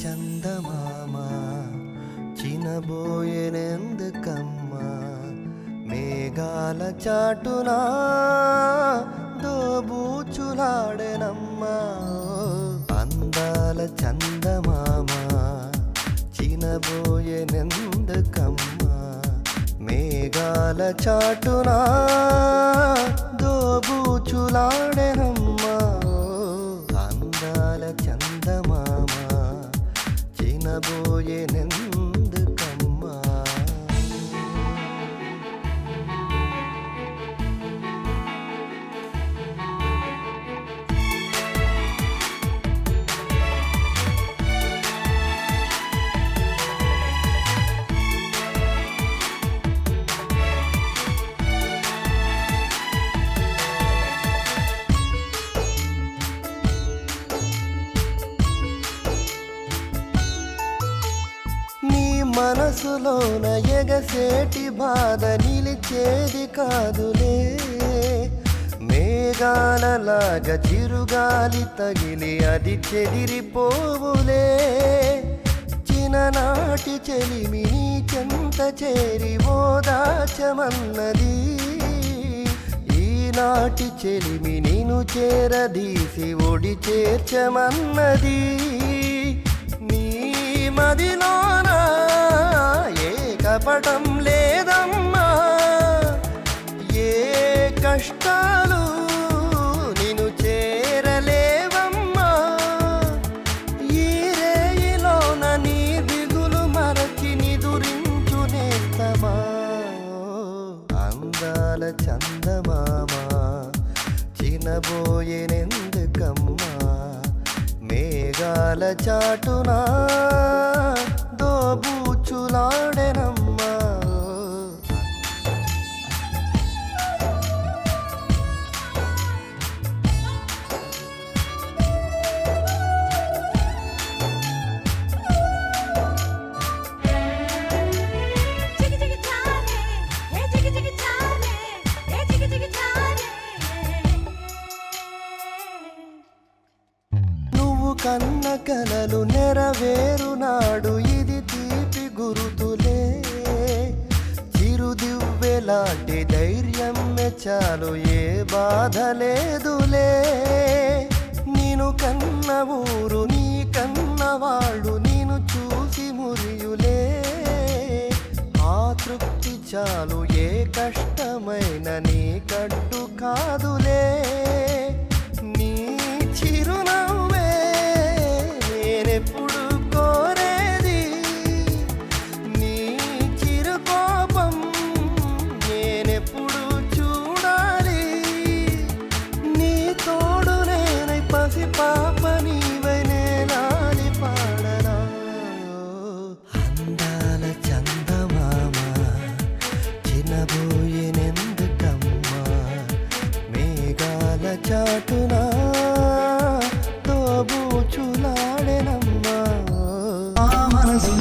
చందమామ చినబోయేనెందుకమ్మా మేఘాల చాటునా దోబూచులాడెనమ్మా అందాల చందమామ చినబోయేనెందుకమ్మా మేఘాల చాటునా దోబూచులాడెనమ్మా అందాల చందమామ చినబోయేనెందుకమ్మా మనసులోన ఎగసేటి బాధ నిలిచేది కాదులే మేఘాలలాగా చిరుగాలి తగిలి అది చెదిరిపోవులే చిన్ననాటి చెలిమి నీ చెంత చేరి ఓదాచమన్నది ఈనాటి చెలిమి నిన్ను చేరదీసి ఒడి చేర్చమన్నది నీ మదిలోనా ఏ కపటం లేదమ్మా ఏ కష్టాలు నిన్ను చేరలేవమ్మా ఈ రేయిలోన నీ దిగులు మరచి నిదురించునేస్తమా అందాల చందమామ చినబోయేనెందుకమ్మా మేఘాల చాటునా దోబూచులాడెనమ్మా కన్న కలలు నెరవేరునాడు ఇది తీపి గురుతులే చిరుదివ్వెలాంటి ధైర్యం చాలు ఏ బాధ లేదులే నేను కన్న ఊరు నీ కన్న వాళ్ళు నేను చూసి మురియులే ఆ తృప్తి చాలు ఏ కష్టమైన నీ కట్టు కాదులే నీ చిరునవ్వే నేనెప్పుడు కోరేది నీ చిరుకోపం నేనెప్పుడు చూడాలి నీ తోడు నేనై పసి పాప నీవై నేనాలి పాడనా అందాల చందమామ చినబోయేనెందుకమ్మా మేఘాల చాటునా దోబూచులాడెనమ్మా ఆ మనసు